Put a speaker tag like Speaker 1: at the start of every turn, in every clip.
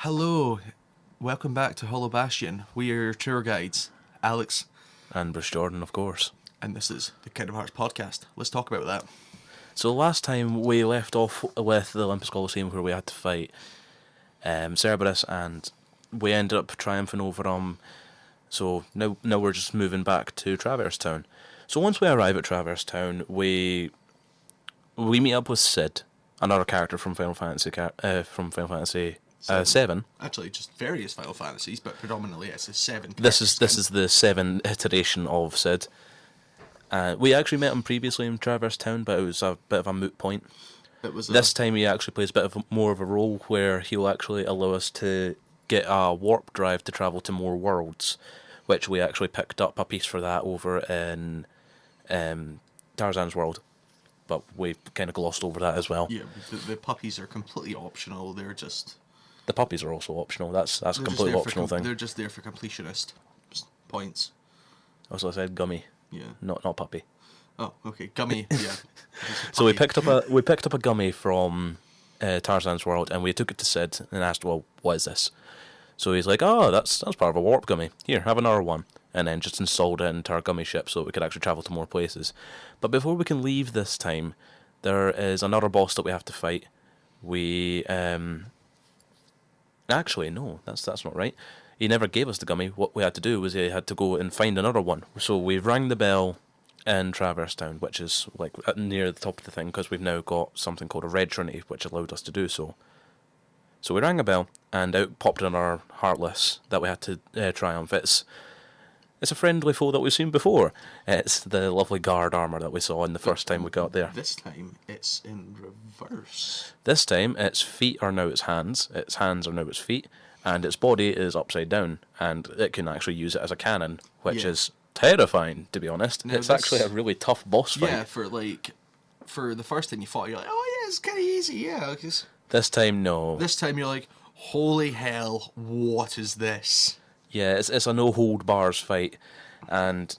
Speaker 1: Hello, welcome back to Hollowbastion. We are your tour guides, Alex,
Speaker 2: And Bruce Jordan, of course.
Speaker 1: and this is the Kingdom Hearts podcast. Let's talk about that.
Speaker 2: So last time we left off with the Olympus Coliseum where we had to fight Cerberus, and we ended up triumphing over him. So now we're just moving back to Traverse Town. So once we arrive at Traverse Town, we meet up with Sid, another character from Final Fantasy Seven.
Speaker 1: Actually, just various Final Fantasies, but predominantly it's a 7.
Speaker 2: This is the 7 iteration of Sid. We actually met him previously in Traverse Town, but it was a bit of a moot point.
Speaker 1: It was
Speaker 2: This time he actually plays a bit of more of a role where he'll actually allow us to get a warp drive to travel to more worlds, which we actually picked up a piece for that over in Tarzan's world, but we kind of glossed over that as well.
Speaker 1: Yeah, the puppies are completely optional. They're just
Speaker 2: The puppies are also optional. That's a
Speaker 1: they're just
Speaker 2: completely
Speaker 1: there for
Speaker 2: optional thing.
Speaker 1: They're just there for completionist points.
Speaker 2: Also, I said gummy,
Speaker 1: Yeah.
Speaker 2: not puppy.
Speaker 1: Oh, okay. Gummy. Yeah.
Speaker 2: So we picked up a gummy from Tarzan's world, and we took it to Sid and asked, "Well, what is this?" So he's like, "Oh, that's part of a warp gummy. Here, have another one." And then just installed it into our gummy ship so we could actually travel to more places. But before we can leave this time, there is another boss that we have to fight. We actually no, that's not right. He never gave us the gummy. What we had to do was he had to go and find another one. So we rang the bell in Traverse Town, which is like near the top of the thing, because we've now got something called a Red Trinity, which allowed us to do so. So we rang the bell, and out popped in our Heartless that we had to triumph. It's a friendly foe that we've seen before. It's the lovely guard armour that we saw in the first time we got there.
Speaker 1: This time it's in reverse.
Speaker 2: This time its feet are now its hands are now its feet, and its body is upside down, and it can actually use it as a cannon, which
Speaker 1: Yeah.
Speaker 2: is terrifying, to be honest.
Speaker 1: Now
Speaker 2: It's
Speaker 1: this-
Speaker 2: actually a really tough boss fight.
Speaker 1: Yeah, for the first time you fought, you're like, oh yeah, it's kind of easy, yeah. 'Cause
Speaker 2: This time, no.
Speaker 1: this time you're like, holy hell, what is this?
Speaker 2: Yeah, it's a no-hold-bars fight, and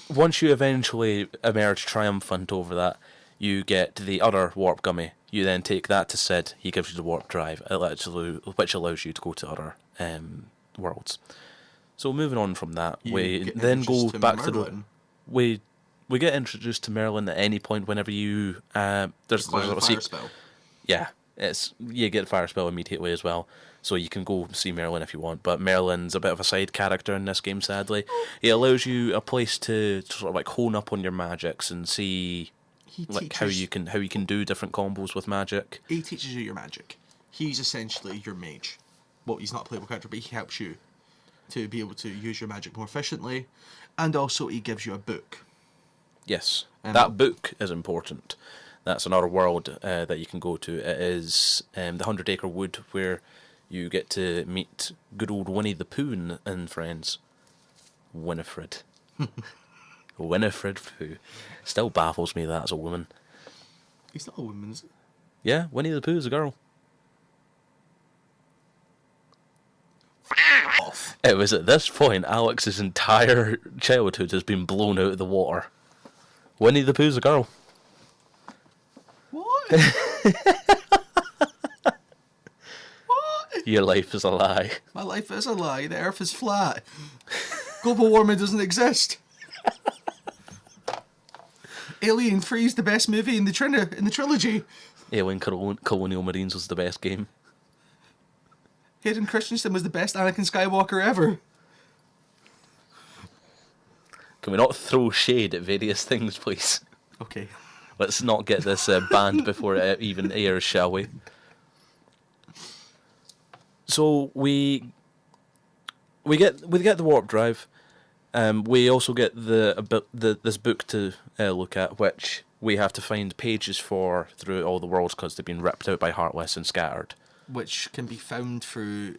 Speaker 2: once you eventually emerge triumphant over that, you get the other warp gummy. You then take that to Sid. He gives you the warp drive, which allows you to go to other worlds. So moving on from that,
Speaker 1: You
Speaker 2: we
Speaker 1: get
Speaker 2: then go
Speaker 1: introduced to
Speaker 2: back to the
Speaker 1: Merlin.
Speaker 2: we get introduced to Merlin at any point whenever you there's
Speaker 1: By the
Speaker 2: a
Speaker 1: fire spell.
Speaker 2: yeah, you get fire spell immediately as well, so you can go see Merlin if you want. But Merlin's a bit of a side character in this game, sadly. He allows you a place to sort of like hone up on your magics and see
Speaker 1: He
Speaker 2: like
Speaker 1: teaches,
Speaker 2: how you can do different combos with magic.
Speaker 1: he teaches you your magic. He's essentially your mage. Well, he's not a playable character, but he helps you to be able to use your magic more efficiently, and also he gives you a book.
Speaker 2: Yes,
Speaker 1: And
Speaker 2: that book is important. That's another world that you can go to. It is the 100-Acre Wood, where you get to meet good old Winnie the Pooh and friends. Winifred. Winifred Pooh. Still baffles me that as a woman.
Speaker 1: He's not a woman, is he?
Speaker 2: Yeah, Winnie the Pooh is a girl.
Speaker 1: Off.
Speaker 2: It was at this point Alex's entire childhood has been blown out of the water. Winnie the Pooh's a girl.
Speaker 1: What? What?
Speaker 2: Your life is a lie.
Speaker 1: My life is a lie. The Earth is flat. Global warming doesn't exist. Alien 3 is the best movie in the trilogy.
Speaker 2: Alien Colonial Marines was the best game.
Speaker 1: Hayden Christensen was the best Anakin Skywalker ever.
Speaker 2: Can we not throw shade at various things, please?
Speaker 1: Okay.
Speaker 2: Let's not get this banned before it even airs, shall we? So we get the warp drive. We also get this book to look at, which we have to find pages for through all the worlds because they've been ripped out by Heartless and scattered.
Speaker 1: Which can be found through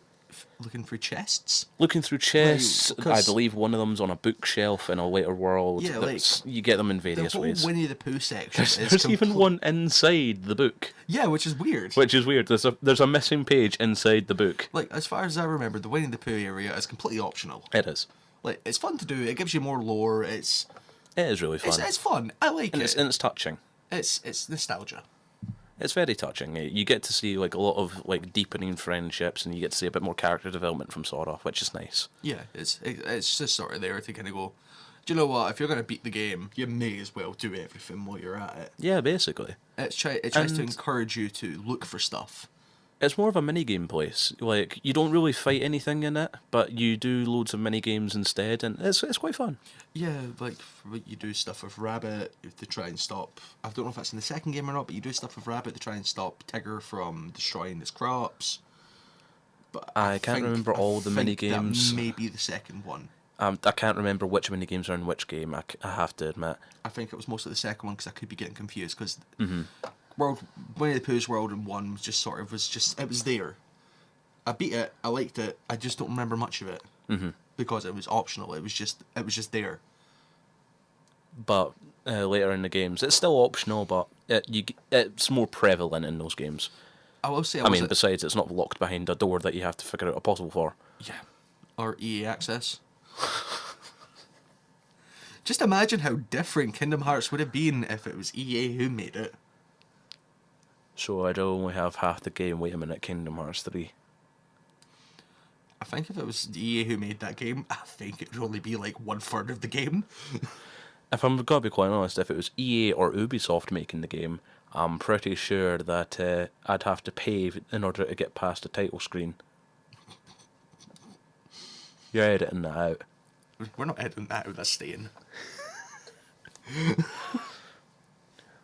Speaker 1: looking through chests.
Speaker 2: Looking through chests,
Speaker 1: Like,
Speaker 2: I
Speaker 1: 'cause-
Speaker 2: believe one of them's on a bookshelf in a later world.
Speaker 1: Yeah, like,
Speaker 2: you get them in
Speaker 1: The
Speaker 2: various
Speaker 1: whole
Speaker 2: ways.
Speaker 1: Winnie the Pooh section is
Speaker 2: There's even one inside the book,
Speaker 1: Yeah, which is weird.
Speaker 2: which is weird. There's a missing page inside the book.
Speaker 1: Like, as far as I remember, the Winnie the Pooh area is completely optional.
Speaker 2: It is.
Speaker 1: Like, it's fun to do. It gives you more lore.
Speaker 2: It is really fun.
Speaker 1: It's fun. I like
Speaker 2: and
Speaker 1: it.
Speaker 2: it's touching.
Speaker 1: It's nostalgia.
Speaker 2: It's very touching. You get to see like a lot of like deepening friendships, and you get to see a bit more character development from Sora, which is nice.
Speaker 1: Yeah, it's just sort of there to kind of go, do you know what? If you're going to beat the game, you may as well do everything while you're at it.
Speaker 2: Yeah, basically.
Speaker 1: It tries to encourage you to look for stuff.
Speaker 2: It's more of a mini-game place. Like, you don't really fight anything in it, but you do loads of mini-games instead, and it's quite fun.
Speaker 1: Yeah, like you do stuff with Rabbit to try and stop. I don't know if that's in the second game or not, but you do stuff with Rabbit to try and stop Tigger from destroying his crops. But
Speaker 2: I can't remember all the mini-games.
Speaker 1: That may be the second one.
Speaker 2: I can't remember which mini-games are in which game, I have to admit.
Speaker 1: I think it was mostly the second one because I could be getting confused because Winnie the Pooh's World in 1 was just it was there. I beat it, I liked it, I just don't remember much of it because it was optional. It was just there.
Speaker 2: But later in the games, it's still optional, but it's more prevalent in those games.
Speaker 1: I will say,
Speaker 2: besides, it's not locked behind a door that you have to figure out a puzzle for.
Speaker 1: Yeah, or EA Access. Just imagine how different Kingdom Hearts would have been if it was EA who made it.
Speaker 2: So I'd only have half the game. Wait a minute, Kingdom Hearts 3.
Speaker 1: I think if it was EA who made that game, I think it would only be like 1/3 of the game.
Speaker 2: If I'm gonna be quite honest, if it was EA or Ubisoft making the game, I'm pretty sure that I'd have to pay in order to get past the title screen. You're editing that out.
Speaker 1: We're not editing that out, that's staying.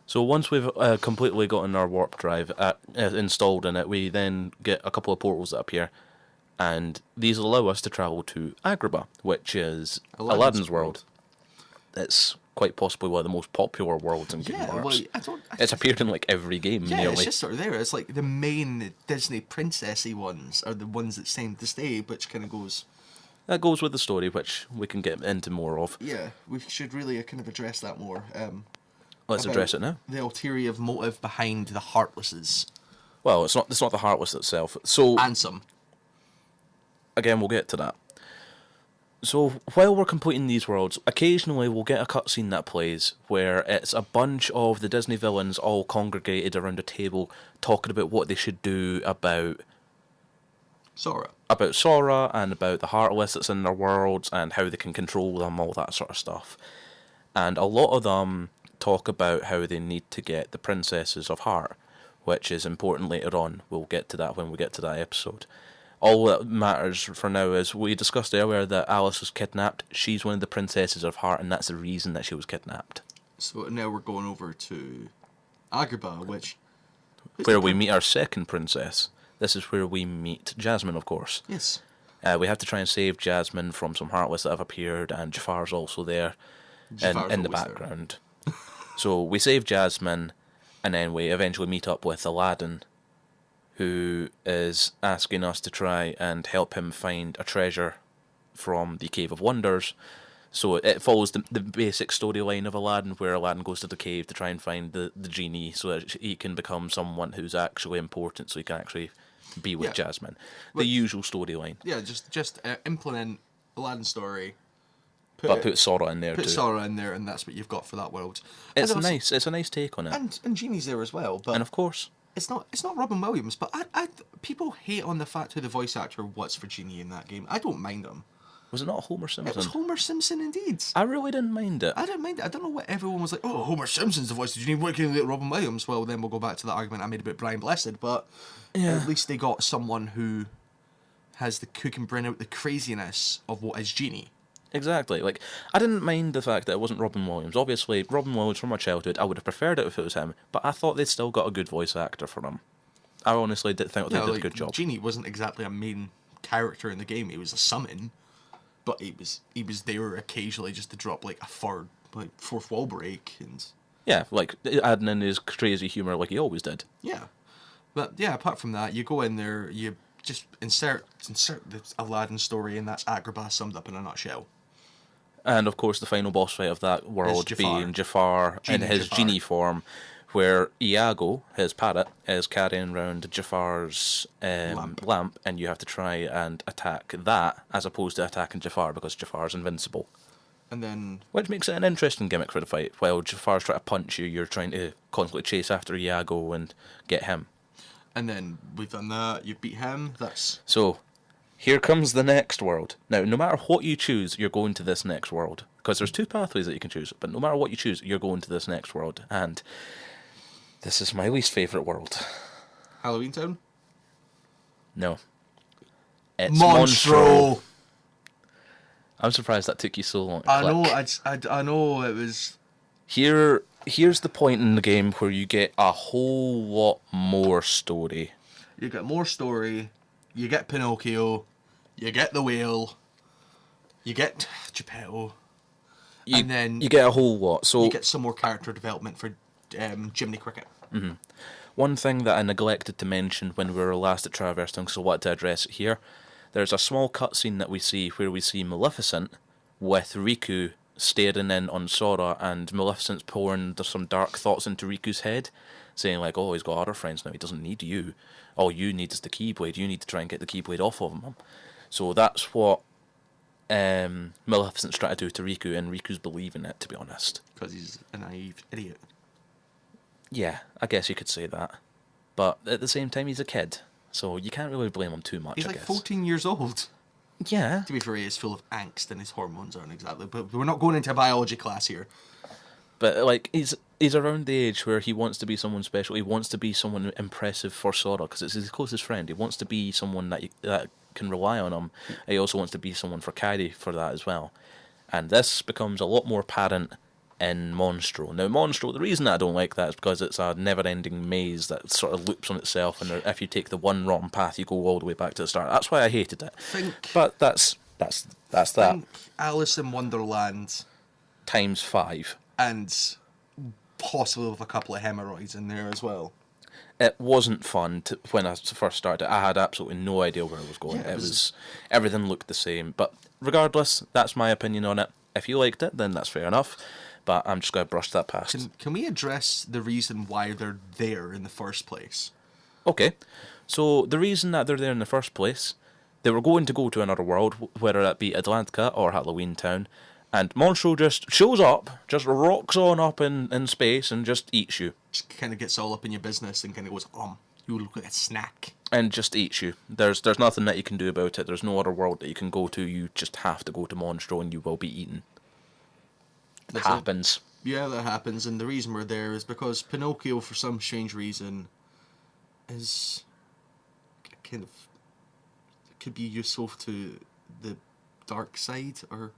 Speaker 2: So once we've completely gotten our warp drive installed in it, we then get a couple of portals that appear, and these allow us to travel to Agrabah, which is Aladdin's world. It's quite possibly one of the most popular worlds in Kingdom Hearts. It's appeared in like every game.
Speaker 1: Yeah,
Speaker 2: nearly.
Speaker 1: It's just sort of there. It's like the main Disney princessy ones are the ones that seem to stay, which kind of goes...
Speaker 2: That goes with the story, which we can get into more of.
Speaker 1: Yeah, we should really kind of address that more.
Speaker 2: Let's address it now.
Speaker 1: The ulterior motive behind the Heartlesses.
Speaker 2: Well, it's not the Heartless itself. So
Speaker 1: Ansem.
Speaker 2: Again, we'll get to that. So while we're completing these worlds, occasionally we'll get a cutscene that plays where it's a bunch of the Disney villains all congregated around a table talking about what they should do about
Speaker 1: Sora.
Speaker 2: About Sora and about the Heartless that's in their worlds and how they can control them, all that sort of stuff. And a lot of them talk about how they need to get the Princesses of Heart, which is important later on. We'll get to that when we get to that episode. All that matters for now is, we discussed earlier that Alice was kidnapped. She's one of the Princesses of Heart, and that's the reason that she was kidnapped.
Speaker 1: So now we're going over to Agrabah,
Speaker 2: where we meet our second princess. This is where we meet Jasmine, of course.
Speaker 1: Yes.
Speaker 2: We have to try and save Jasmine from some Heartless that have appeared, and Jafar's also there in the background. So we save Jasmine, and then we eventually meet up with Aladdin, who is asking us to try and help him find a treasure from the Cave of Wonders. So it follows the basic storyline of Aladdin, where Aladdin goes to the cave to try and find the genie so that he can become someone who's actually important, so he can actually be with Jasmine. The usual storyline.
Speaker 1: Yeah, just implement Aladdin's story.
Speaker 2: Put Sora in there too.
Speaker 1: Put Sora in there, and that's what you've got for that world.
Speaker 2: It's nice. It's a nice take on it.
Speaker 1: And Genie's there as well. But
Speaker 2: and of course,
Speaker 1: it's not Robin Williams. But people hate on the fact who the voice actor was for Genie in that game. I don't mind him.
Speaker 2: Was it not Homer Simpson?
Speaker 1: It was Homer Simpson, indeed.
Speaker 2: I really didn't mind it.
Speaker 1: I didn't mind it. I don't know what everyone was like, oh, Homer Simpson's the voice of Genie, what can you get Robin Williams? Well, then we'll go back to the argument I made about Brian Blessed, but at least they got someone who can bring out the craziness of what is Genie.
Speaker 2: Exactly. Like, I didn't mind the fact that it wasn't Robin Williams. Obviously, Robin Williams from my childhood, I would have preferred it if it was him, but I thought they'd still got a good voice actor for him. I honestly did think they did a good job.
Speaker 1: Genie wasn't exactly a main character in the game, he was a summon. But he was there occasionally just to drop like a fourth wall break and
Speaker 2: like adding in his crazy humor like he always did.
Speaker 1: Yeah, but apart from that, you go in there, you just insert the Aladdin story, and that's Agrabah summed up in a nutshell.
Speaker 2: And of course, the final boss fight of that world being Jafar in his genie form, where Iago, his parrot, is carrying around Jafar's lamp, and you have to try and attack that, as opposed to attacking Jafar, because Jafar's invincible.
Speaker 1: And then...
Speaker 2: Which makes it an interesting gimmick for the fight. While Jafar's trying to punch you, you're trying to constantly chase after Iago and get him.
Speaker 1: And then we've done that, you've beat him, that's...
Speaker 2: So, here comes the next world. Now, no matter what you choose, you're going to this next world. Because there's 2 pathways that you can choose, but no matter what you choose, you're going to this next world. And this is my least favourite world.
Speaker 1: Halloween Town?
Speaker 2: No. It's
Speaker 1: Monstro!
Speaker 2: I'm surprised that took you so long to
Speaker 1: I
Speaker 2: click.
Speaker 1: know, I know, it was...
Speaker 2: Here's the point in the game where you get a whole lot more story.
Speaker 1: You get more story, you get Pinocchio, you get the whale, you get Geppetto, and then...
Speaker 2: You get a whole lot. So
Speaker 1: you get some more character development for Jiminy Cricket.
Speaker 2: Mm-hmm. One thing that I neglected to mention when we were last at Traverse Town, so I wanted to address it here, there's a small cutscene that we see where we see Maleficent with Riku staring in on Sora, and Maleficent's pouring some dark thoughts into Riku's head, saying like, oh, he's got other friends now, he doesn't need you. All you need is the Keyblade, you need to try and get the Keyblade off of him. So that's what Maleficent's trying to do to Riku, and Riku's believing it, to be honest.
Speaker 1: Because he's a naive idiot.
Speaker 2: Yeah, I guess you could say that. But at the same time, he's a kid, so you can't really blame him too much,
Speaker 1: He's
Speaker 2: I
Speaker 1: like
Speaker 2: guess.
Speaker 1: 14 years old.
Speaker 2: Yeah.
Speaker 1: To be fair, he is full of angst and his hormones aren't exactly... But we're not going into a biology class here.
Speaker 2: But, like, he's around the age where he wants to be someone special. He wants to be someone impressive for Sora, because it's his closest friend. He wants to be someone that can rely on him. He also wants to be someone for Kairi for that as well. And this becomes a lot more apparent in Monstro. Now, Monstro, the reason I don't like that is because it's a never-ending maze that sort of loops on itself, and if you take the one wrong path, you go all the way back to the start. That's why I hated it. But that's that.
Speaker 1: Think Alice in Wonderland
Speaker 2: Times 5.
Speaker 1: And possibly with a couple of hemorrhoids in there as well.
Speaker 2: It wasn't fun when I first started. I had absolutely no idea where I was going.
Speaker 1: Yeah,
Speaker 2: it was everything looked the same. But regardless, that's my opinion on it. If you liked it, then that's fair enough. But I'm just going to brush that past.
Speaker 1: Can we address the reason why they're there in the first place?
Speaker 2: Okay. So the reason that they're there in the first place, they were going to go to another world, whether that be Atlantica or Halloween Town, and Monstro just shows up, just rocks on up in space and just eats you.
Speaker 1: Just kind of gets all up in your business and kind of goes, you look like a snack.
Speaker 2: And just eats you. There's nothing that you can do about it. There's no other world that you can go to. You just have to go to Monstro and you will be eaten. That happens.
Speaker 1: Yeah, that happens. And the reason we're there is because Pinocchio, for some strange reason, is kind of... could be useful to the dark side, or...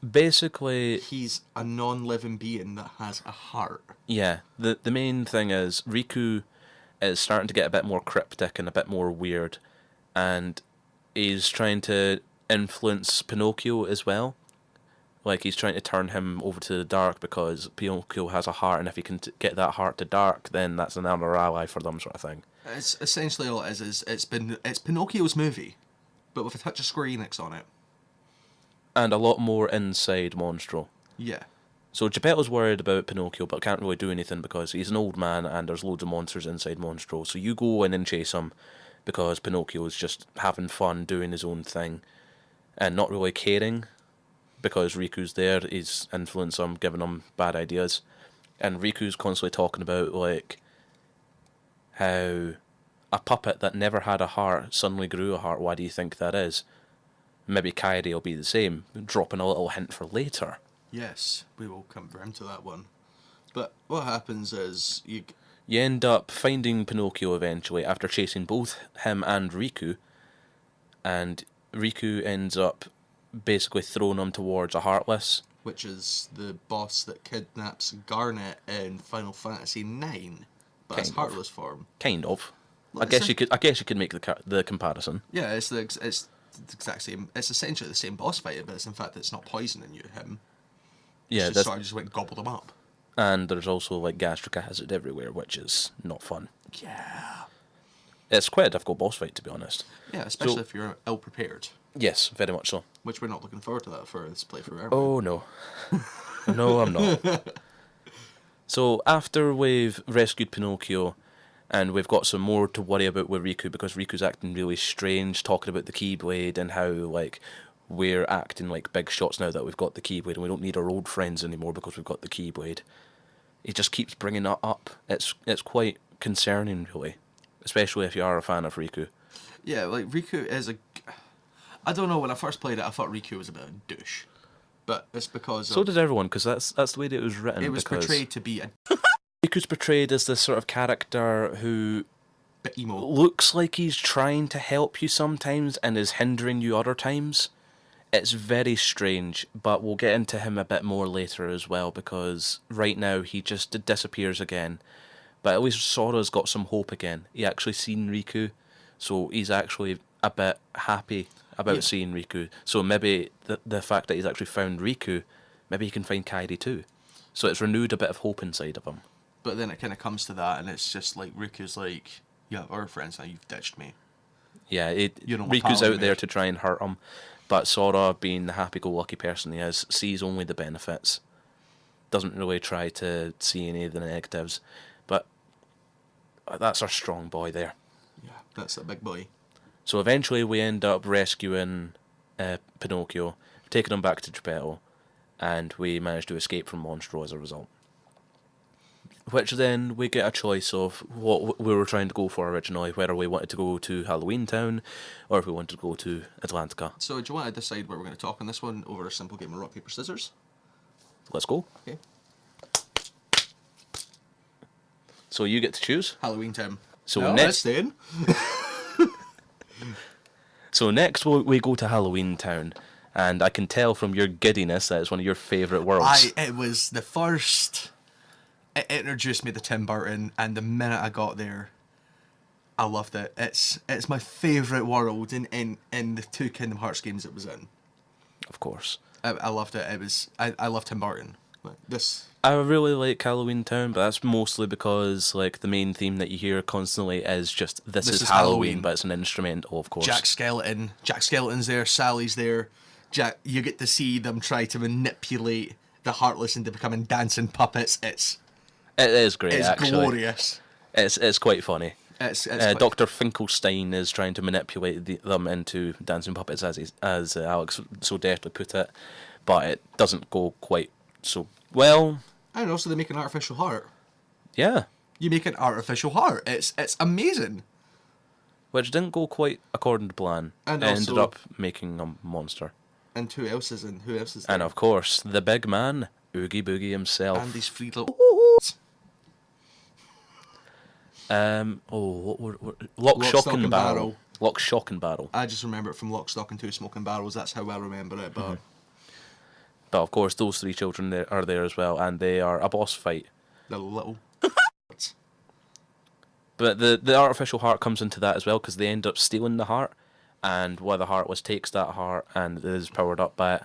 Speaker 2: Basically...
Speaker 1: he's a non-living being that has a heart.
Speaker 2: Yeah. The main thing is Riku is starting to get a bit more cryptic and a bit more weird, and he's trying to influence Pinocchio as well. Like, he's trying to turn him over to the dark because Pinocchio has a heart, and if he can get that heart to dark, then that's another ally for them, sort of thing.
Speaker 1: It's essentially all it is it's Pinocchio's movie, but with a touch of Square Enix on it.
Speaker 2: And a lot more inside Monstro.
Speaker 1: Yeah.
Speaker 2: So Geppetto's worried about Pinocchio, but can't really do anything because he's an old man and there's loads of monsters inside Monstro. So you go in and chase him because Pinocchio's just having fun, doing his own thing, and not really caring because Riku's there. He's influencing him, giving him bad ideas. And Riku's constantly talking about, like, how a puppet that never had a heart suddenly grew a heart. Why do you think that is? Maybe Kairi will be the same, dropping a little hint for later.
Speaker 1: Yes, we will come round to that one. But what happens is you
Speaker 2: end up finding Pinocchio eventually after chasing both him and Riku, and Riku ends up basically throwing him towards a Heartless,
Speaker 1: which is the boss that kidnaps Garnet in Final Fantasy IX, but it's Heartless form.
Speaker 2: Kind of.
Speaker 1: Well,
Speaker 2: I guess you could make the comparison.
Speaker 1: Yeah, it's the exact same. It's essentially the same boss fight, but it's not poisoning him.
Speaker 2: Yeah,
Speaker 1: it's just went and gobbled them up.
Speaker 2: And there's also like gastric acid everywhere, which is not fun.
Speaker 1: Yeah.
Speaker 2: It's quite a difficult boss fight, to be honest.
Speaker 1: Yeah, especially if you're ill prepared.
Speaker 2: Yes, very much so.
Speaker 1: Which we're not looking forward to that for this playthrough, are we?
Speaker 2: Oh no. No, I'm not. So after we've rescued Pinocchio, and we've got some more to worry about with Riku, because Riku's acting really strange, talking about the Keyblade and how, like, we're acting like big shots now that we've got the Keyblade and we don't need our old friends anymore because we've got the Keyblade. He just keeps bringing it up. It's quite concerning, really, especially if you are a fan of Riku.
Speaker 1: Yeah, like Riku is a... I don't know, when I first played it I thought Riku was a bit of a douche. But it's because
Speaker 2: So did everyone, because that's the way that it was written.
Speaker 1: It was portrayed to be a...
Speaker 2: Riku's portrayed as this sort of character who...
Speaker 1: bit emo.
Speaker 2: Looks like he's trying to help you sometimes and is hindering you other times. It's very strange, but we'll get into him a bit more later as well, because right now he just disappears again. But at least Sora's got some hope again. He actually seen Riku, so he's actually a bit happy about seeing Riku. So maybe the fact that he's actually found Riku, maybe he can find Kairi too. So it's renewed a bit of hope inside of him.
Speaker 1: But then it kind of comes to that, and it's just like Riku's like, yeah, our friends now, you've ditched me.
Speaker 2: Yeah,
Speaker 1: you know,
Speaker 2: Riku's out there to try and hurt him, but Sora, being the happy-go-lucky person he is, sees only the benefits. Doesn't really try to see any of the negatives. But that's our strong boy there.
Speaker 1: Yeah, that's a big boy.
Speaker 2: So eventually we end up rescuing Pinocchio, taking him back to Geppetto, and we manage to escape from Monstro as a result. Which then we get a choice of what we were trying to go for originally, whether we wanted to go to Halloween Town or if we wanted to go to Atlantica.
Speaker 1: So do you want to decide what we're going to talk on this one over a simple game of rock, paper, scissors?
Speaker 2: Let's go.
Speaker 1: Okay.
Speaker 2: So you get to choose.
Speaker 1: Halloween Town.
Speaker 2: So
Speaker 1: no,
Speaker 2: next,
Speaker 1: staying.
Speaker 2: So next we go to Halloween Town, and I can tell from your giddiness that it's one of your favourite worlds.
Speaker 1: It was the first... It introduced me to Tim Burton, and the minute I got there, I loved it. It's my favourite world in the two Kingdom Hearts games it was in.
Speaker 2: Of course.
Speaker 1: I loved it. I love Tim Burton. Like, this...
Speaker 2: I really like Halloween Town, but that's mostly because like the main theme that you hear constantly is just this is Halloween, but it's an instrumental, of course.
Speaker 1: Jack Skeleton's there, Sally's there. You get to see them try to manipulate the Heartless into becoming dancing puppets.
Speaker 2: It is great,
Speaker 1: it's
Speaker 2: actually.
Speaker 1: Glorious.
Speaker 2: It's quite funny.
Speaker 1: It's
Speaker 2: Dr. Finkelstein is trying to manipulate them into dancing puppets, as Alex so deftly put it, but it doesn't go quite so well.
Speaker 1: And also they make an artificial heart.
Speaker 2: Yeah.
Speaker 1: You make an artificial heart. It's amazing.
Speaker 2: Which didn't go quite according to plan.
Speaker 1: And
Speaker 2: it
Speaker 1: also,
Speaker 2: ended up making a monster.
Speaker 1: And who else is there?
Speaker 2: And of course, the big man, Oogie Boogie himself.
Speaker 1: And these three little...
Speaker 2: Lock, Shock and Barrel. Lock, Shock and Barrel.
Speaker 1: I just remember it from Lock, Stock and Two Smoking Barrels. That's how I remember it. But
Speaker 2: But of course, those three children are there as well, and they are a boss fight.
Speaker 1: the little...
Speaker 2: But the artificial heart comes into that as well, because they end up stealing the heart, and while the Heartless takes that heart and is powered up by it,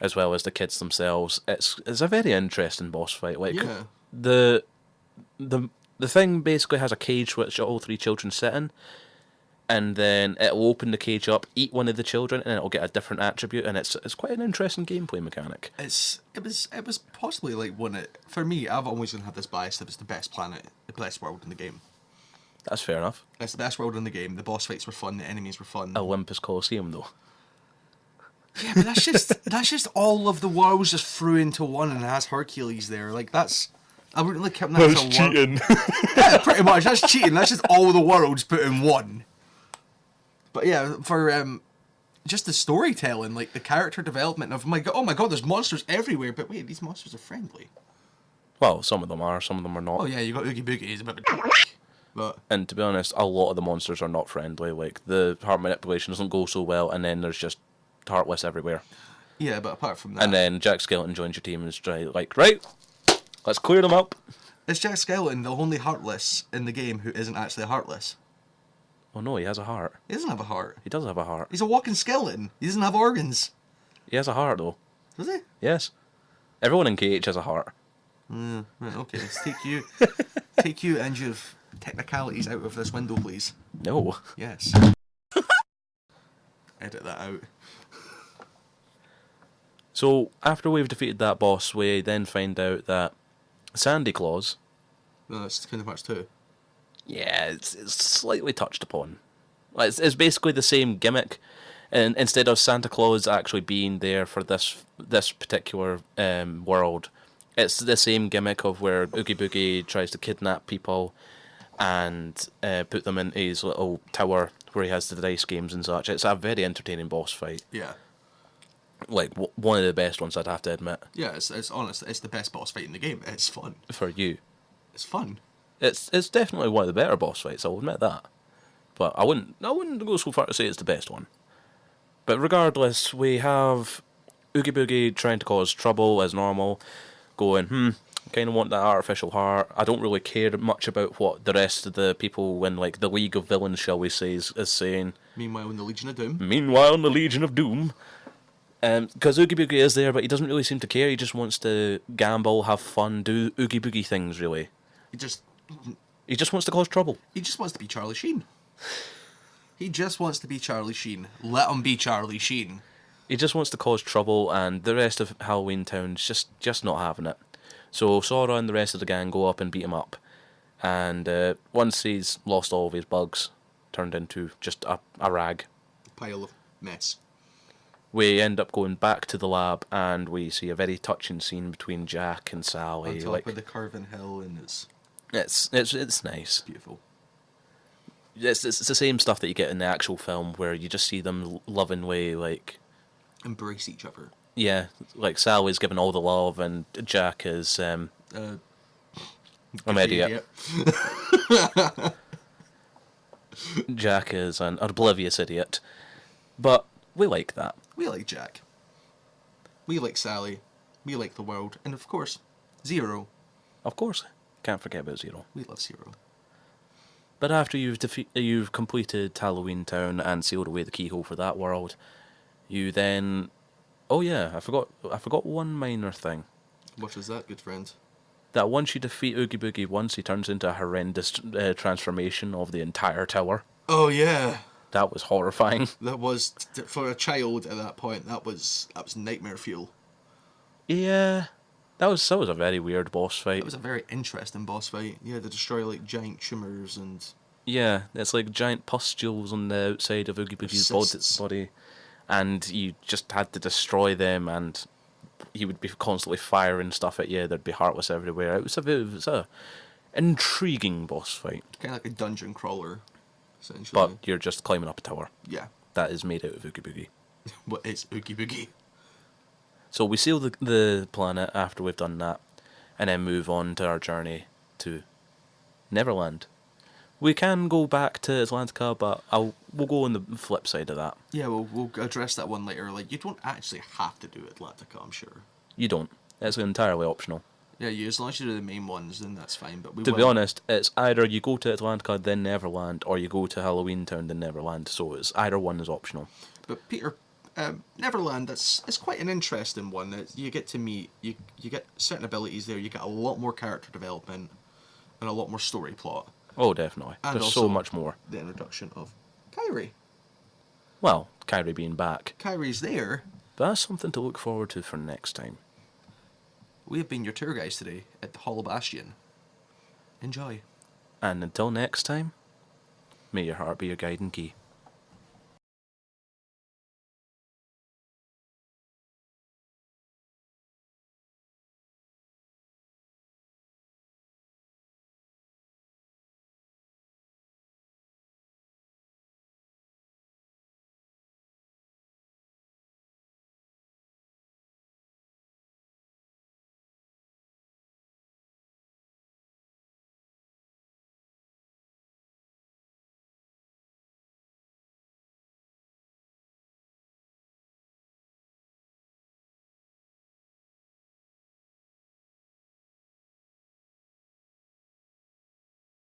Speaker 2: as well as the kids themselves. It's a very interesting boss fight. Like
Speaker 1: Yeah.
Speaker 2: the thing basically has a cage which all three children sit in, and then it'll open the cage up, eat one of the children, and it'll get a different attribute, and it's quite an interesting gameplay mechanic.
Speaker 1: It was possibly like for me. I've always had this bias that it's the best planet, the best world in the game.
Speaker 2: That's fair enough.
Speaker 1: It's the best world in the game. The boss fights were fun. The enemies were fun.
Speaker 2: Olympus Coliseum, though.
Speaker 1: Yeah, but that's just all of the worlds just threw into one, and it has Hercules there. Like that's, I wouldn't really count that as a cheating. Yeah, pretty much. That's cheating. That's just all the worlds put in one. But yeah, for just the storytelling, like the character development of oh my god, there's monsters everywhere. But wait, these monsters are friendly.
Speaker 2: Well, some of them are, some of them are not.
Speaker 1: Oh yeah, you got Oogie Boogie. He's a bit of a but
Speaker 2: and to be honest, a lot of the monsters are not friendly. Like the heart manipulation doesn't go so well, and then there's just Heartless everywhere.
Speaker 1: Yeah, but apart from that,
Speaker 2: and then Jack Skeleton joins your team and is like, right, let's clear them up.
Speaker 1: Is Jack Skeleton the only Heartless in the game who isn't actually a Heartless?
Speaker 2: Oh no, he has a heart.
Speaker 1: He doesn't have a heart.
Speaker 2: He does have a heart.
Speaker 1: He's a walking skeleton. He doesn't have organs.
Speaker 2: He has a heart though.
Speaker 1: Does he?
Speaker 2: Yes. Everyone in KH has a heart.
Speaker 1: Right, okay, let's take you and your technicalities out of this window, please.
Speaker 2: No.
Speaker 1: Yes. Edit that out.
Speaker 2: So, after we've defeated that boss, we then find out that Sandy Claus...
Speaker 1: No, it's Kingdom Hearts 2.
Speaker 2: Yeah, it's slightly touched upon. It's basically the same gimmick. And instead of Santa Claus actually being there for this particular world, it's the same gimmick of where Oogie Boogie tries to kidnap people and put them in his little tower where he has the dice games and such. It's a very entertaining boss fight.
Speaker 1: Yeah.
Speaker 2: Like, one of the best ones, I'd have to admit.
Speaker 1: Yeah, it's honest. It's the best boss fight in the game. It's fun.
Speaker 2: For you.
Speaker 1: It's fun.
Speaker 2: It's definitely one of the better boss fights, I'll admit that. But I wouldn't go so far to say it's the best one. But regardless, we have Oogie Boogie trying to cause trouble as normal, going, kind of want that artificial heart. I don't really care much about what the rest of the people in, like, the League of Villains, shall we say, is saying.
Speaker 1: Meanwhile, in the Legion of Doom.
Speaker 2: Meanwhile, in the Legion of Doom. Because Oogie Boogie is there, but he doesn't really seem to care. He just wants to gamble, have fun, do Oogie Boogie things, really. He just wants to cause trouble.
Speaker 1: He just wants to be Charlie Sheen. He just wants to be Charlie Sheen. Let him be Charlie Sheen.
Speaker 2: He just wants to cause trouble, and the rest of Halloween Town's just not having it. So Sora and the rest of the gang go up and beat him up. And once he's lost all of his bugs, turned into just a rag.
Speaker 1: Pile of mess.
Speaker 2: We end up going back to the lab, and we see a very touching scene between Jack and Sally.
Speaker 1: On top of the curving hill, and
Speaker 2: it's nice.
Speaker 1: Beautiful.
Speaker 2: It's the same stuff that you get in the actual film, where you just see them lovingly, like,
Speaker 1: embrace each other.
Speaker 2: Yeah, like Sally's giving all the love, and Jack is I'm idiot. Jack is an oblivious idiot, but we like that.
Speaker 1: We like Jack. We like Sally. We like the world, and of course, Zero.
Speaker 2: Of course, can't forget about Zero.
Speaker 1: We love Zero.
Speaker 2: But after you've completed Halloween Town and sealed away the keyhole for that world, you then... Oh yeah, I forgot one minor thing.
Speaker 1: What is that, good friend?
Speaker 2: That once you defeat Oogie Boogie once, he turns into a horrendous transformation of the entire tower.
Speaker 1: Oh yeah.
Speaker 2: That was horrifying.
Speaker 1: That was, for a child at that point, that was nightmare fuel.
Speaker 2: Yeah. That was a very weird boss fight.
Speaker 1: That was a very interesting boss fight. You had to destroy, like, giant tumours and...
Speaker 2: Yeah, it's like giant pustules on the outside of Oogie Boogie's body. And you just had to destroy them, and he would be constantly firing stuff at you. There'd be Heartless everywhere. It was a intriguing boss fight.
Speaker 1: Kind of like a dungeon crawler, essentially.
Speaker 2: But you're just climbing up a tower.
Speaker 1: Yeah.
Speaker 2: That is made out of Oogie Boogie.
Speaker 1: What is Oogie Boogie?
Speaker 2: So we seal the planet after we've done that, and then move on to our journey to Neverland. We can go back to Atlantica, but we'll go on the flip side of that.
Speaker 1: Yeah, we'll address that one later. Like, you don't actually have to do Atlantica, I'm sure.
Speaker 2: You don't. It's entirely optional.
Speaker 1: Yeah, as long as you do the main ones, then that's fine. But
Speaker 2: to be honest, it's either you go to Atlantica, then Neverland, or you go to Halloween Town, then Neverland. So it's either one is optional.
Speaker 1: But Peter, Neverland, it's quite an interesting one. You get to meet, you get certain abilities there. You get a lot more character development and a lot more story plot.
Speaker 2: Oh, definitely.
Speaker 1: And
Speaker 2: there's so much more.
Speaker 1: The introduction of Kairi.
Speaker 2: Well, Kairi being back.
Speaker 1: Kairi's there.
Speaker 2: But that's something to look forward to for next time.
Speaker 1: We have been your tour guides today at the Hollowbastion. Enjoy.
Speaker 2: And until next time, may your heart be your guiding key.